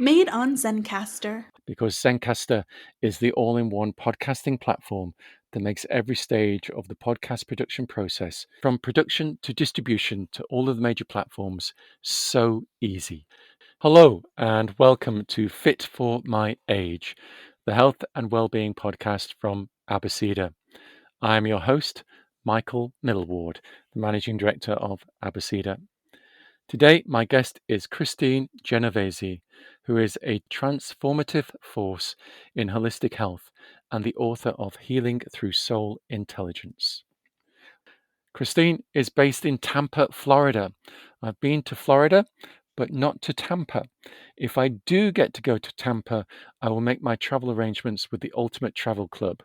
Made on Zencastr. Because Zencastr is the all-in-one podcasting platform that makes every stage of the podcast production process, from production to distribution to all of the major platforms, so easy. Hello, and welcome to Fit for My Age, the health and well-being podcast from Abeceda. I am your host, Michael Middleward, the Managing Director of Abeceda. Today, my guest is Kristine Genovese, who is a transformative force in holistic health and the author of Healing Through Soul Intelligence. Kristine is based in Tampa, Florida. I've been to Florida, but not to Tampa. If I do get to go to Tampa, I will make my travel arrangements with the Ultimate Travel Club.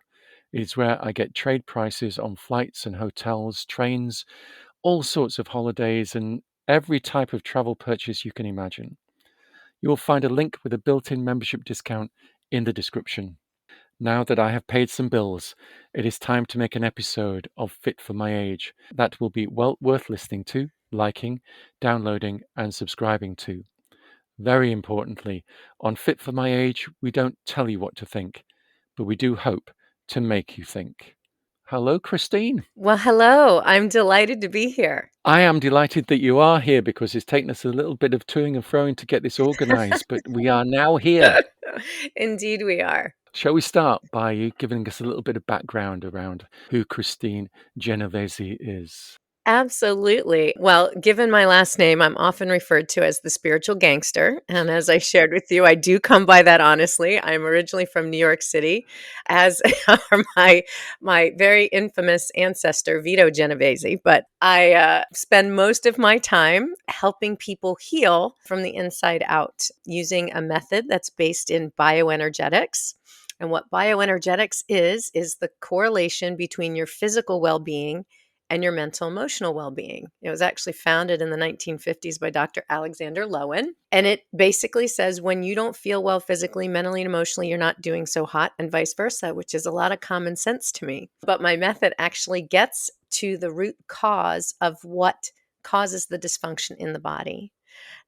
It's where I get trade prices on flights and hotels, trains, all sorts of holidays, and every type of travel purchase you can imagine. You will find a link with a built-in membership discount in the description. Now that I have paid some bills, it is time to make an episode of Fit for My Age that will be well worth listening to, liking, downloading, and subscribing to. Very importantly, on Fit for My Age, we don't tell you what to think, but we do hope to make you think. Hello, Kristine. Well, hello. I'm delighted to be here. I am delighted that you are here because it's taken us a little bit of toing and froing to get this organized, but we are now here. Indeed, we are. Shall we start by you giving us a little bit of background around who Kristine Genovese is? Absolutely. Well, given my last name, I'm often referred to as the spiritual gangster. And as I shared with you, I do come by that honestly. I'm originally from New York City, as are my very infamous ancestor, Vito Genovese. But I spend most of my time helping people heal from the inside out using a method that's based in bioenergetics. And what bioenergetics is the correlation between your physical well-being and your mental emotional well-being. It was actually founded in the 1950s by Dr. Alexander Lowen. And it basically says when you don't feel well physically, mentally, and emotionally, you're not doing so hot, and vice versa, which is a lot of common sense to me. But my method actually gets to the root cause of what causes the dysfunction in the body.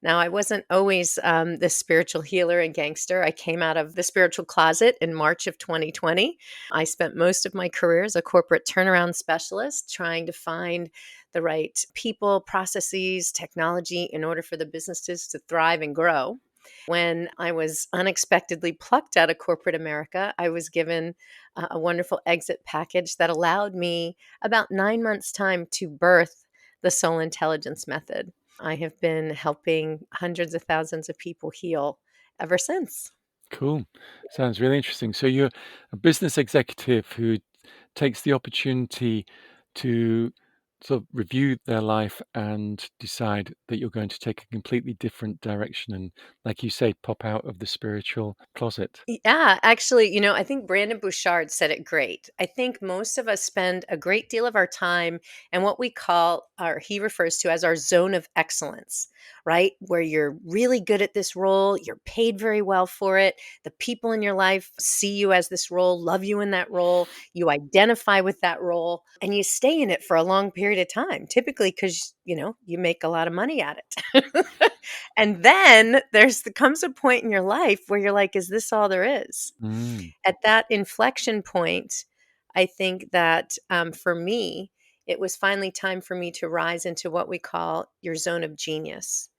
Now, I wasn't always this spiritual healer and gangster. I came out of the spiritual closet in March of 2020. I spent most of my career as a corporate turnaround specialist trying to find the right people, processes, technology in order for the businesses to thrive and grow. When I was unexpectedly plucked out of corporate America, I was given a wonderful exit package that allowed me about 9 months' time to birth the Soul Intelligence Method. I have been helping hundreds of thousands of people heal ever since. Cool. Sounds really interesting. So you're a business executive who takes the opportunity to sort of review their life and decide that you're going to take a completely different direction and, like you say, pop out of the spiritual closet. Yeah, actually, I think Brandon Bouchard said it great. I think most of us spend a great deal of our time in what we call, or he refers to as our zone of excellence, right? Where you're really good at this role, you're paid very well for it. The people in your life see you as this role, love you in that role, you identify with that role, and you stay in it for a long period of time, typically because, you make a lot of money at it. And then comes a point in your life where you're like, is this all there is? Mm. At that inflection point, I think that for me, it was finally time for me to rise into what we call your zone of genius.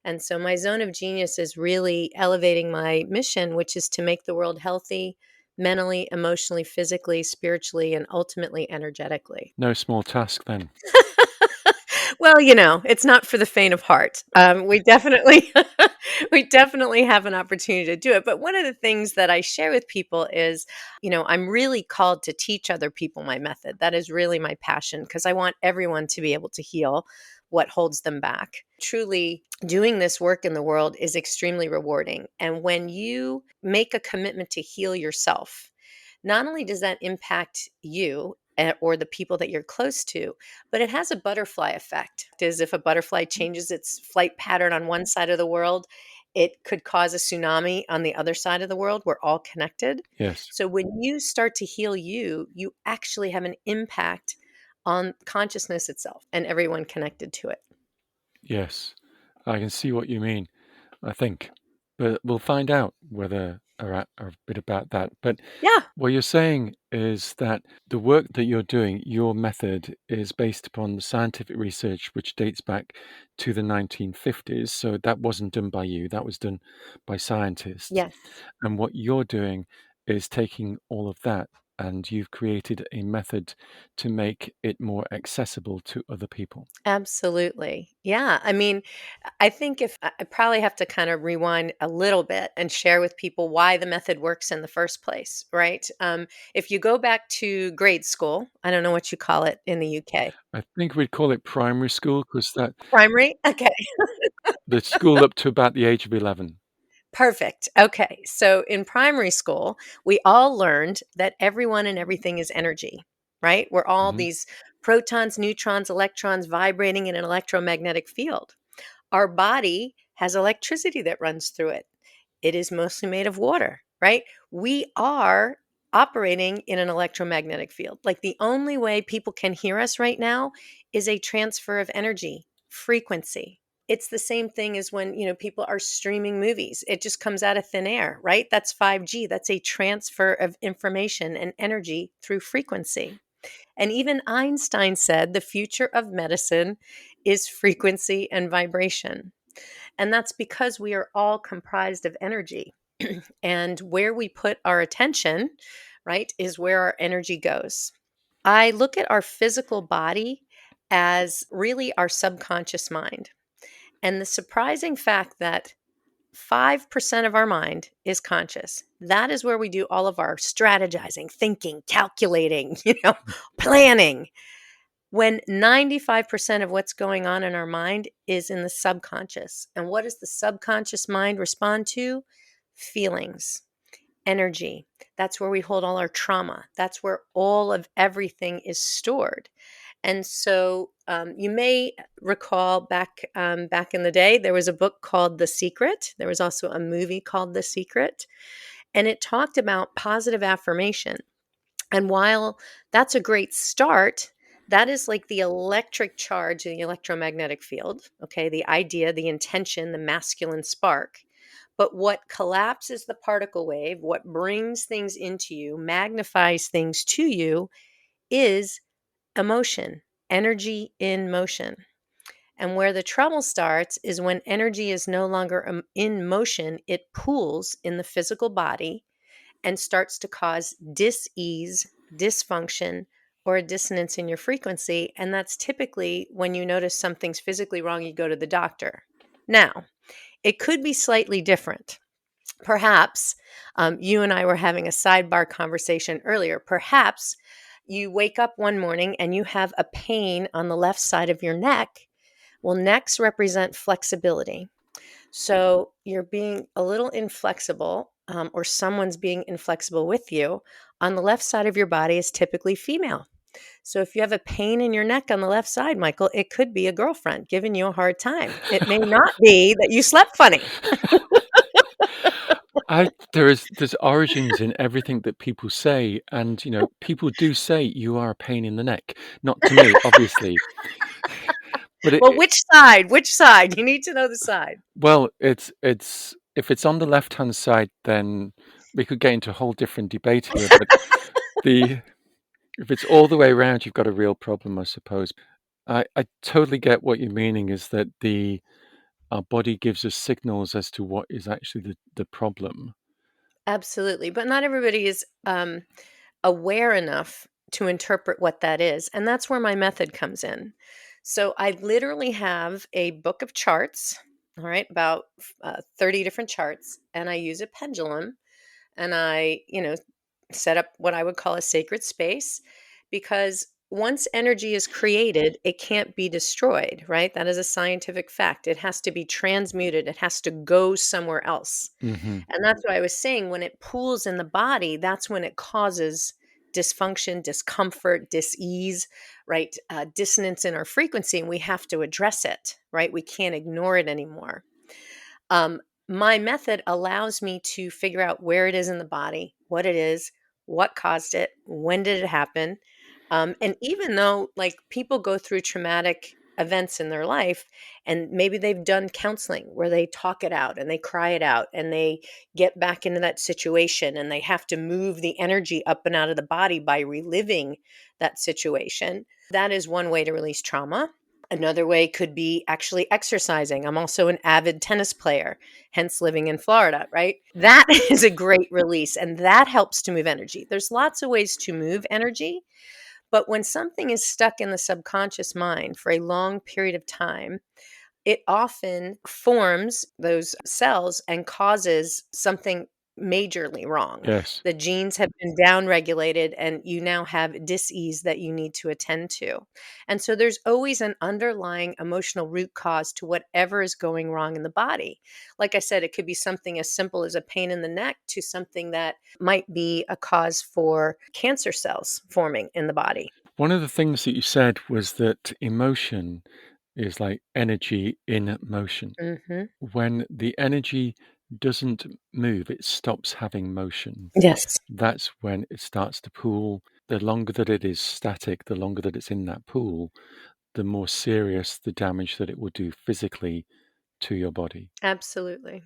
And so my zone of genius is really elevating my mission, which is to make the world healthy, mentally, emotionally, physically, spiritually, and ultimately energetically. No small task then. Well, it's not for the faint of heart. We definitely, we definitely have an opportunity to do it. But one of the things that I share with people is, I'm really called to teach other people my method. That is really my passion because I want everyone to be able to heal what holds them back. Truly, doing this work in the world is extremely rewarding. And when you make a commitment to heal yourself, not only does that impact you or the people that you're close to, but it has a butterfly effect. As if a butterfly changes its flight pattern on one side of the world, it could cause a tsunami on the other side of the world. We're all connected. Yes. So when you start to heal you actually have an impact on consciousness itself and everyone connected to it. Yes. I can see what you mean, I think. but we'll find out whether a bit about that. But Yeah. what you're saying is that the work that you're doing, your method, is based upon scientific research which dates back to the 1950s. So that wasn't done by you, that was done by scientists. Yes. And what you're doing is taking all of that and you've created a method to make it more accessible to other people. Absolutely. Yeah. I mean, I think if I probably have to kind of rewind a little bit and share with people why the method works in the first place, right? If you go back to grade school, I don't know what you call it in the UK. I think we'd call it primary school because that Primary? Okay. the school up to about the age of 11. Perfect. Okay. So in primary school, we all learned that everyone and everything is energy, right? We're all Hmm. these protons, neutrons, electrons vibrating in an electromagnetic field. Our body has electricity that runs through it. It is mostly made of water, right? We are operating in an electromagnetic field. Like the only way people can hear us right now is a transfer of energy, frequency. It's the same thing as when, people are streaming movies. It just comes out of thin air, right? That's 5G. That's a transfer of information and energy through frequency. And even Einstein said the future of medicine is frequency and vibration. And that's because we are all comprised of energy. And where we put our attention, right, is where our energy goes. I look at our physical body as really our subconscious mind. And the surprising fact that 5% of our mind is conscious. That is where we do all of our strategizing, thinking, calculating, planning. When 95% of what's going on in our mind is in the subconscious. And what does the subconscious mind respond to? Feelings, energy. That's where we hold all our trauma. That's where all of everything is stored. And so you may recall back in the day, there was a book called The Secret. There was also a movie called The Secret, and it talked about positive affirmation. And while that's a great start, that is like the electric charge in the electromagnetic field. Okay, the idea, the intention, the masculine spark. But what collapses the particle wave, what brings things into you, magnifies things to you, is emotion, energy in motion. And where the trouble starts is when energy is no longer in motion, it pools in the physical body and starts to cause dis-ease, dysfunction, or a dissonance in your frequency. And that's typically when you notice something's physically wrong, you go to the doctor. Now, it could be slightly different. Perhaps you and I were having a sidebar conversation earlier. Perhaps you wake up one morning and you have a pain on the left side of your neck. Well, necks represent flexibility. So you're being a little inflexible, or someone's being inflexible with you. On the left side of your body is typically female. So if you have a pain in your neck on the left side, Michael, it could be a girlfriend giving you a hard time. It may not be that you slept funny. There's origins in everything that people say, and people do say you are a pain in the neck. Not to me, obviously, but Well, which side? Which side? You need to know the side. well, it's if it's on the left-hand side, then we could get into a whole different debate here. But the if it's all the way around, you've got a real problem, I suppose. I totally get what you're meaning. Is that our body gives us signals as to what is actually the problem. Absolutely. But not everybody is aware enough to interpret what that is. And that's where my method comes in. So I literally have a book of charts, all right, about 30 different charts, and I use a pendulum and I, set up what I would call a sacred space because once energy is created, it can't be destroyed, right? That is a scientific fact. It has to be transmuted, it has to go somewhere else. Hmm. And that's what I was saying. When it pools in the body, that's when it causes dysfunction, discomfort, dis-ease, right? Dissonance in our frequency, and we have to address it, right? We can't ignore it anymore. Um, my method allows me to figure out where it is in the body, what it is, what caused it, when did it happen. And even though like people go through traumatic events in their life, and maybe they've done counseling where they talk it out and they cry it out and they get back into that situation, and they have to move the energy up and out of the body by reliving that situation. That is one way to release trauma. Another way could be actually exercising. I'm also an avid tennis player, hence living in Florida, right? That is a great release, and that helps to move energy. There's lots of ways to move energy, but when something is stuck in the subconscious mind for a long period of time, it often forms those cells and causes something majorly wrong. Yes. The genes have been downregulated, and you now have dis-ease that you need to attend to. And so there's always an underlying emotional root cause to whatever is going wrong in the body. Like I said, it could be something as simple as a pain in the neck to something that might be a cause for cancer cells forming in the body. One of the things that you said was that emotion is like energy in motion. Mhm. When the energy doesn't move, it stops having motion. Yes, That's when it starts to pool. The longer that it is static, the longer that it's in that pool, the more serious the damage that it will do physically to your body. absolutely.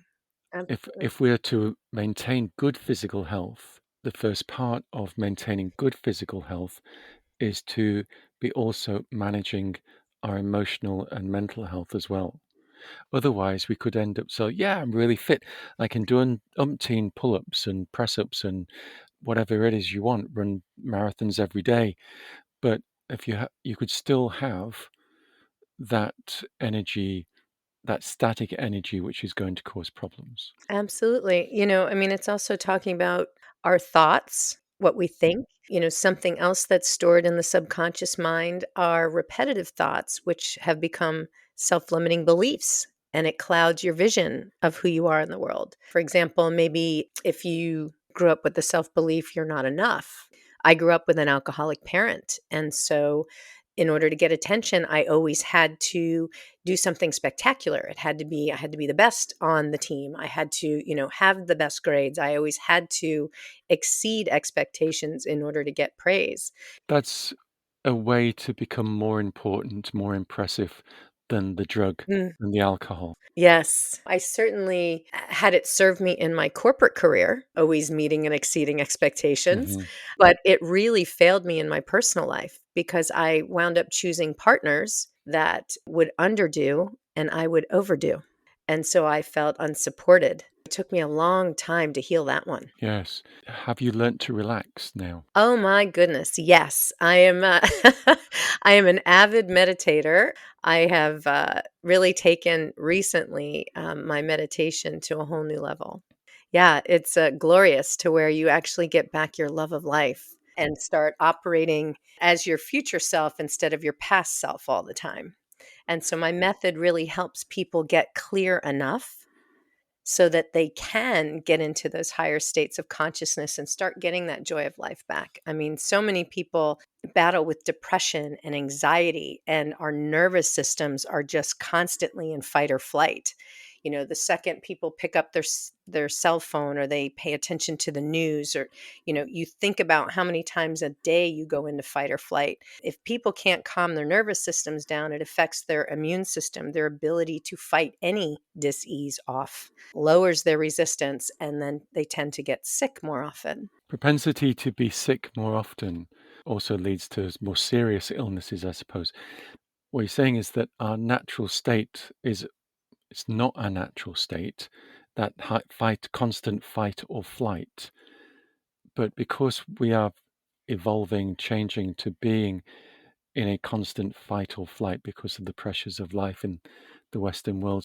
Absolutely. If we are to maintain good physical health, the first part of maintaining good physical health is to be also managing our emotional and mental health as well. Otherwise, we could end up, so yeah, I'm really fit. I can do umpteen pull-ups and press-ups and whatever it is you want, run marathons every day. But if you could still have that energy, that static energy, which is going to cause problems. Absolutely. I mean, it's also talking about our thoughts, what we think. Something else that's stored in the subconscious mind are repetitive thoughts, which have become self limiting beliefs. And it clouds your vision of who you are in the world. For example, maybe if you grew up with the self belief you're not enough. I grew up with an alcoholic parent. And so, in order to get attention, I always had to do something spectacular. I had to be the best on the team. I had to, have the best grades. I always had to exceed expectations in order to get praise. That's a way to become more important, more impressive than the drug Mm, and the alcohol. yes, I certainly had it served me in my corporate career, always meeting and exceeding expectations, Hmm. but it really failed me in my personal life because I wound up choosing partners that would underdo and I would overdo. And so I felt unsupported. It took me a long time to heal that one. Yes. Have you learnt to relax now? Oh my goodness, yes. I am I am an avid meditator. I have really taken recently my meditation to a whole new level. Yeah, it's glorious to where you actually get back your love of life and start operating as your future self instead of your past self all the time. And so my method really helps people get clear enough so that they can get into those higher states of consciousness and start getting that joy of life back. I mean, so many people battle with depression and anxiety, and our nervous systems are just constantly in fight or flight. The second people pick up their cell phone or they pay attention to the news, or you think about how many times a day you go into fight or flight. If people can't calm their nervous systems down, it affects their immune system, their ability to fight any dis-ease off, lowers their resistance, and then they tend to get sick more often. Propensity to be sick more often also leads to more serious illnesses, I suppose. What you're saying is that our natural state is it's not our natural state, that constant fight or flight. But because we are evolving, changing to being in a constant fight or flight because of the pressures of life in the Western world,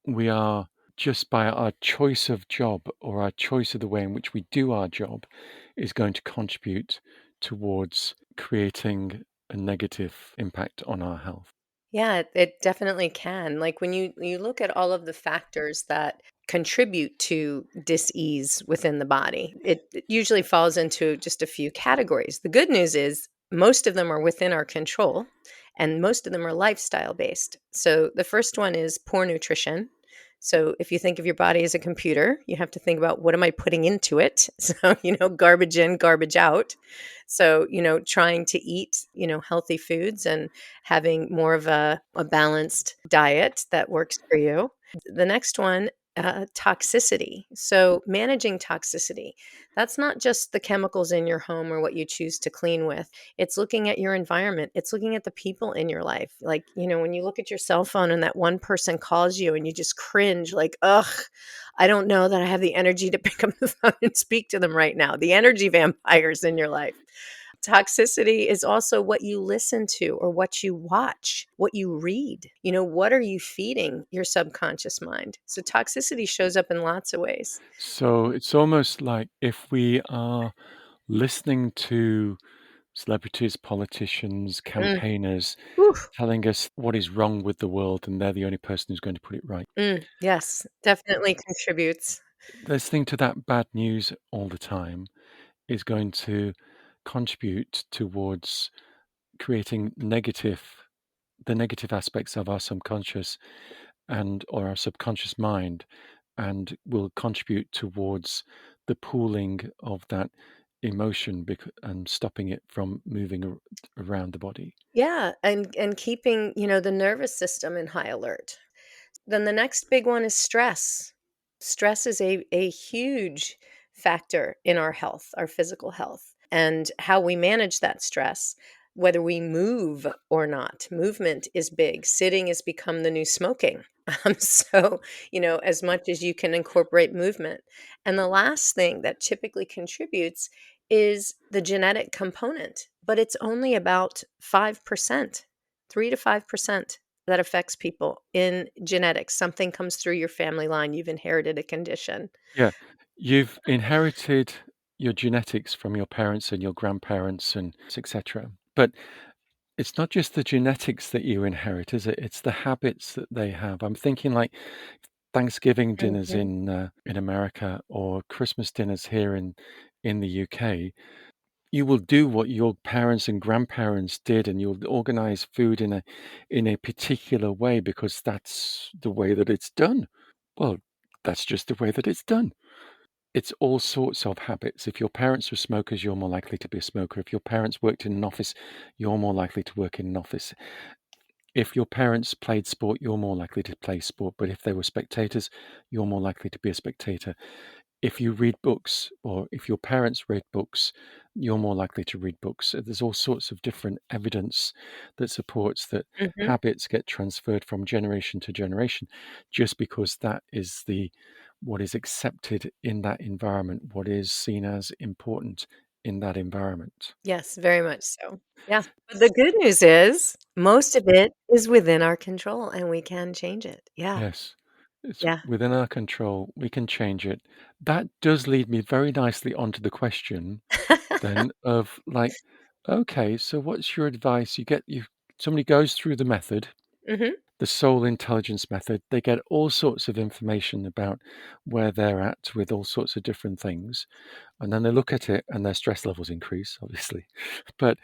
we are just by our choice of job or our choice of the way in which we do our job is going to contribute towards creating a negative impact on our health. Yeah, it definitely can. Like when you look at all of the factors that contribute to dis-ease within the body, it usually falls into just a few categories. The good news is most of them are within our control and most of them are lifestyle based. So the first one is poor nutrition. So if you think of your body as a computer, you have to think about what am I putting into it? So, garbage in, garbage out. So, trying to eat, healthy foods and having more of a balanced diet that works for you. The next one, toxicity. So managing toxicity. That's not just the chemicals in your home or what you choose to clean with. It's looking at your environment. It's looking at the people in your life. Like, when you look at your cell phone and that one person calls you and you just cringe, like, ugh, I don't know that I have the energy to pick up the phone and speak to them right now. The energy vampires in your life. Toxicity is also what you listen to or what you watch, what you read. What are you feeding your subconscious mind? So toxicity shows up in lots of ways. So it's almost like if we are listening to celebrities, politicians, Mm, campaigners whew, telling us what is wrong with the world, and they're the only person who's going to put it right. yes, definitely contributes. Listening to that bad news all the time is going to contribute towards creating the negative aspects of our subconscious and or our subconscious mind, and will contribute towards the pooling of that emotion and stopping it from moving around the body. Yeah, and keeping, the nervous system in high alert. Then the next big one is stress. Stress is a huge factor in our health, our physical health, and how we manage that stress, whether we move or not. Movement is big. Sitting has become the new smoking. So, as much as you can incorporate movement. And the last thing that typically contributes is the genetic component, but it's only about 5%, 3 to 5% that affects people in genetics. Something comes through your family line. You've inherited a condition. Yeah, you've inherited your genetics from your parents and your grandparents and etc. But it's not just the genetics that you inherit, is it? It's the habits that they have. I'm thinking like Thanksgiving dinners Mhm. in America or Christmas dinners here in the UK. You will do what your parents and grandparents did, and you'll organize food in a particular way because that's the way that it's done. Well, that's just the way that it's done. It's all sorts of habits. If your parents were smokers, you're more likely to be a smoker. If your parents worked in an office, you're more likely to work in an office. If your parents played sport, you're more likely to play sport. But if they were spectators, you're more likely to be a spectator. If you read books, or if your parents read books, you're more likely to read books. So there's all sorts of different evidence that supports that Mhm. habits get transferred from generation to generation, just because that is the what is accepted in that environment, what is seen as important in that environment. Yes, very much so. Yeah. But the good news is most of it is within our control and we can change it. Yeah. Yes, it's Yeah. within our control. We can change it. That does lead me very nicely onto the question then of like, okay, so what's your advice? You somebody goes through the method, Mhm. the soul intelligence method. They get all sorts of information about where they're at with all sorts of different things, and then they look at it and their stress levels increase, obviously. But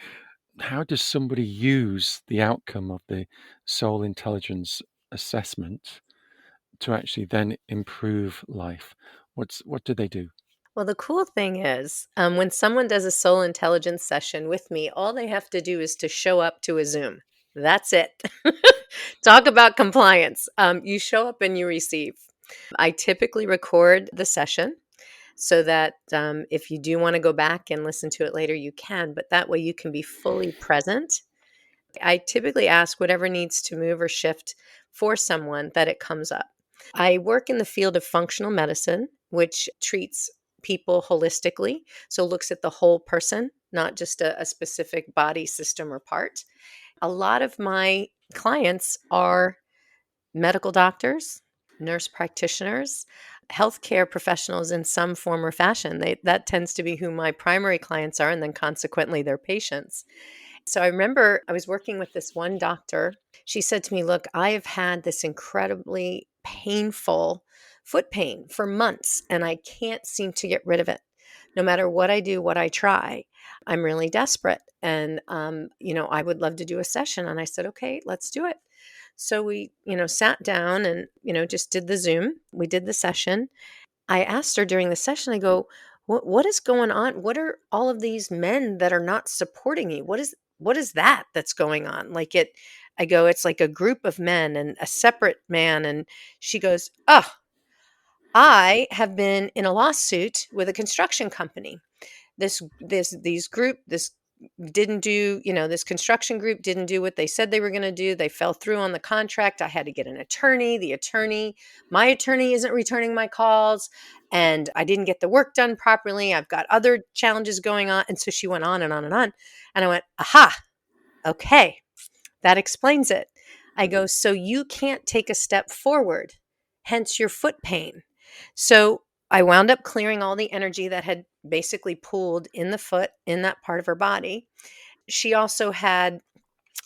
how does somebody use the outcome of the soul intelligence assessment to actually then improve life? What do they do? Well, the cool thing is, when someone does a soul intelligence session with me, all they have to do is to show up to a Zoom. That's it. Talk about compliance. You show up and you receive. I typically record the session so that if you do want to go back and listen to it later, you can, but that way you can be fully present. I typically ask whatever needs to move or shift for someone that it comes up. I work in the field of functional medicine, which treats people holistically. So looks at the whole person, not just a specific body system or part. A lot of my clients are medical doctors, nurse practitioners, healthcare professionals in some form or fashion. That tends to be who my primary clients are, and then consequently their patients. So I remember I was working with this one doctor. She said to me, "Look, I have had this incredibly painful foot pain for months, and I can't seem to get rid of it. No matter what I do, what I try, I'm really desperate. And, I would love to do a session." And I said, "Okay, let's do it." So we, sat down and, just did the Zoom. We did the session. I asked her during the session, I go, what is going on? What are all of these men that are not supporting you? What is that that's going on? I go, it's like a group of men and a separate man. And she goes, oh, I have been in a lawsuit with a construction company. This didn't do, this construction group didn't do what they said they were going to do. They fell through on the contract. I had to get an attorney. My attorney isn't returning my calls, and I didn't get the work done properly. I've got other challenges going on. And so she went on and on and on. And I went, aha, okay, that explains it. I go, so you can't take a step forward, hence your foot pain. So I wound up clearing all the energy that had basically pooled in the foot, in that part of her body. She also had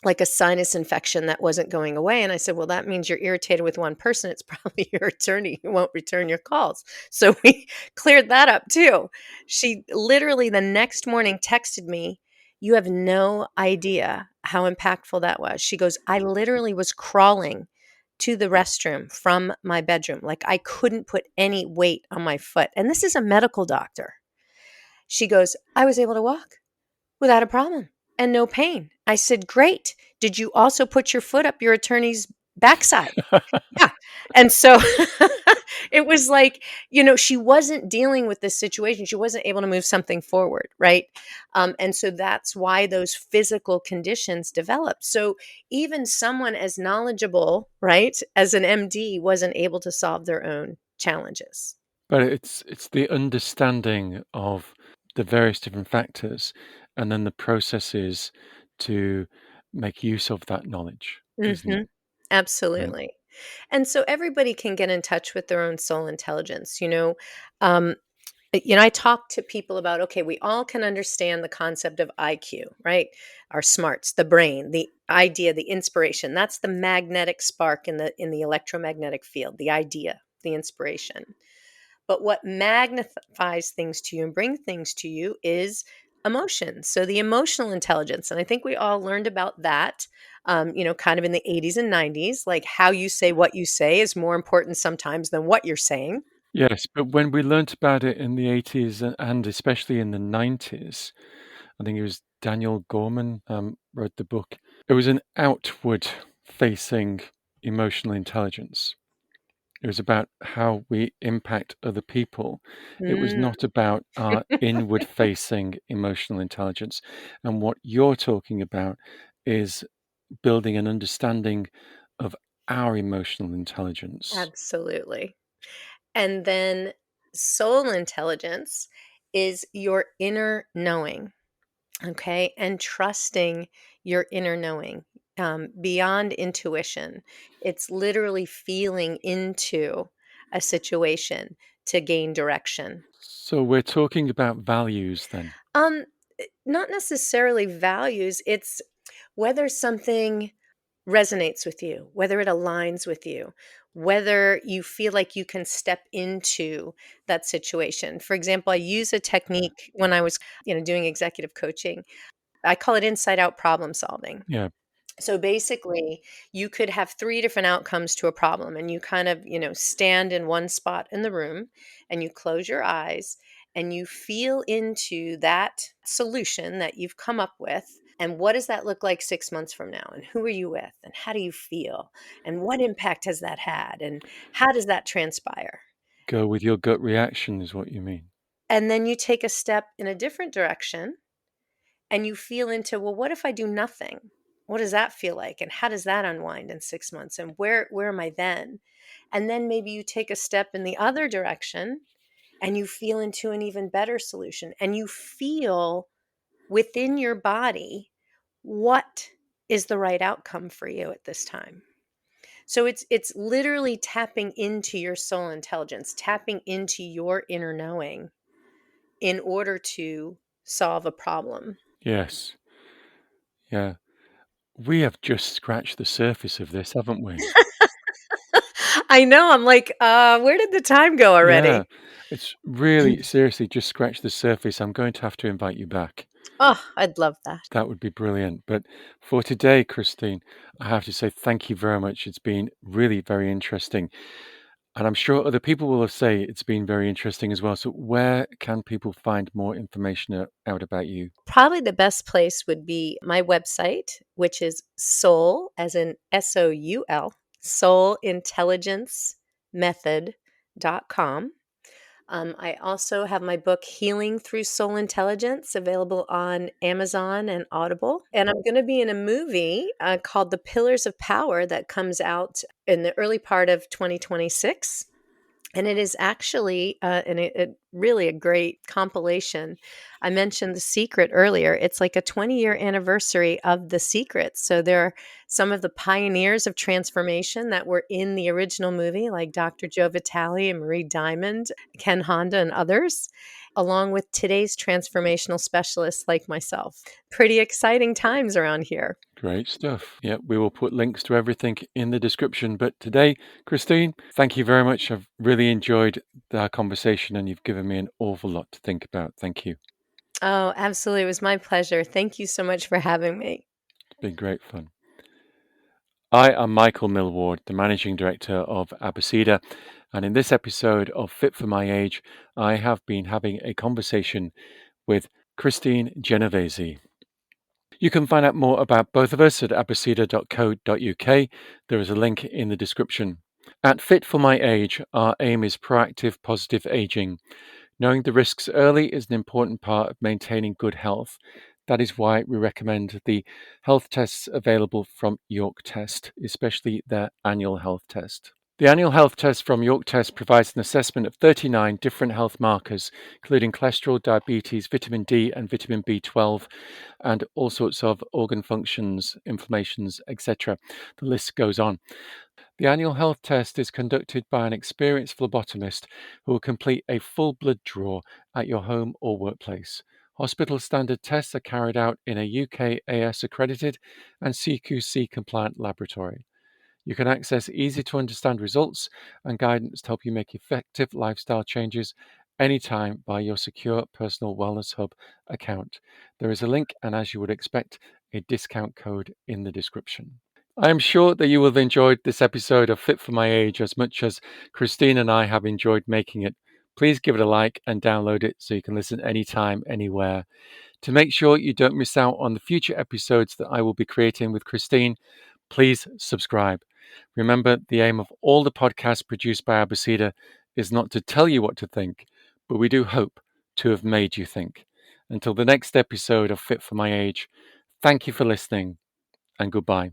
like a sinus infection that wasn't going away. And I said, well, that means you're irritated with one person. It's probably your attorney who won't return your calls. So we cleared that up too. She literally the next morning texted me, you have no idea how impactful that was. She goes, I literally was crawling to the restroom from my bedroom. Like I couldn't put any weight on my foot. And this is a medical doctor. She goes, I was able to walk without a problem and no pain. I said, great. Did you also put your foot up your attorney's backside? Yeah. And so it was like, she wasn't dealing with this situation. She wasn't able to move something forward. Right. And so that's why those physical conditions developed. So even someone as knowledgeable, right, as an MD wasn't able to solve their own challenges. But it's the understanding of the various different factors and then the processes to make use of that knowledge, isn't Hmm. it? Yeah. Absolutely. And so everybody can get in touch with their own soul intelligence. Um, I talk to people about, okay, we all can understand the concept of IQ, right? Our smarts, the brain, the idea, the inspiration. That's the magnetic spark in the electromagnetic field, the idea, the inspiration. But what magnifies things to you and bring things to you is emotion. So the emotional intelligence. And I think we all learned about that, kind of in the 80s and 90s, like how you say what you say is more important sometimes than what you're saying. Yes, but when we learnt about it in the 80s and especially in the 90s, I think it was Daniel Gorman wrote the book. It was an outward facing emotional intelligence. It was about how we impact other people. It was Mm, not about our inward facing emotional intelligence. And what you're talking about is building an understanding of our emotional intelligence. absolutely. And then soul intelligence is your inner knowing. Okay. And trusting your inner knowing, beyond intuition. It's literally feeling into a situation to gain direction. So we're talking about values then. Um, Not necessarily values, it's whether something resonates with you, whether it aligns with you, whether you feel like you can step into that situation. For example, I use a technique when I was, doing executive coaching. I call it inside out problem solving. Yeah. So basically, you could have three different outcomes to a problem, and you kind of, stand in one spot in the room and you close your eyes and you feel into that solution that you've come up with. And what does that look like 6 months from now? And who are you with? And how do you feel? And what impact has that had? And how does that transpire? Go with your gut reaction is what you mean. And then you take a step in a different direction and you feel into, well, what if I do nothing? What does that feel like? And how does that unwind in 6 months? And where am I then? And then maybe you take a step in the other direction and you feel into an even better solution. And you feel within your body what is the right outcome for you at this time. So it's literally tapping into your soul intelligence, tapping into your inner knowing in order to solve a problem. Yes. Yeah. We have just scratched the surface of this, haven't we? I know. I'm like, where did the time go Yeah. already? It's really seriously just scratched the surface. I'm going to have to invite you back. Oh, I'd love that. That would be brilliant. But for today, Kristine, I have to say thank you very much. It's been really very interesting. And I'm sure other people will say it's been very interesting as well. So, where can people find more information out about you? Probably the best place would be my website, which is soul, as in SOUL, soulintelligencemethod.com. I also have my book, Healing Through Soul Intelligence, available on Amazon and Audible. And I'm going to be in a movie called The Pillars of Power that comes out in the early part of 2026. And it is actually really a great compilation. I mentioned The Secret earlier. It's like a 20-year anniversary of The Secret. So there are some of the pioneers of transformation that were in the original movie, like Dr. Joe Vitale and Marie Diamond, Ken Honda, and others, along with today's transformational specialists like myself. Pretty exciting times around here. Great stuff. Yeah, we will put links to everything in the description. But today, Kristine, thank you very much. I've really enjoyed our conversation and you've given me an awful lot to think about. Thank you. Oh, absolutely. It was my pleasure. Thank you so much for having me. It's been great fun. I am Michael Millward, the Managing Director of Abacida, and in this episode of Fit for My Age, I have been having a conversation with Kristine Genovese. You can find out more about both of us at abacida.co.uk. There is a link in the description. At Fit for My Age, our aim is proactive, positive aging. Knowing the risks early is an important part of maintaining good health. That is why we recommend the health tests available from York Test, especially their annual health test. The annual health test from York Test provides an assessment of 39 different health markers, including cholesterol, diabetes, vitamin D and vitamin B12, and all sorts of organ functions, inflammations, etc. The list goes on. The annual health test is conducted by an experienced phlebotomist who will complete a full blood draw at your home or workplace. Hospital standard tests are carried out in a UKAS accredited and CQC compliant laboratory. You can access easy to understand results and guidance to help you make effective lifestyle changes anytime by your secure personal wellness hub account. There is a link and, as you would expect, a discount code in the description. I am sure that you will have enjoyed this episode of Fit for My Age as much as Kristine and I have enjoyed making it. Please give it a like and download it so you can listen anytime, anywhere. To make sure you don't miss out on the future episodes that I will be creating with Kristine, please subscribe. Remember, the aim of all the podcasts produced by Abacida is not to tell you what to think, but we do hope to have made you think. Until the next episode of Fit for My Age, thank you for listening and goodbye.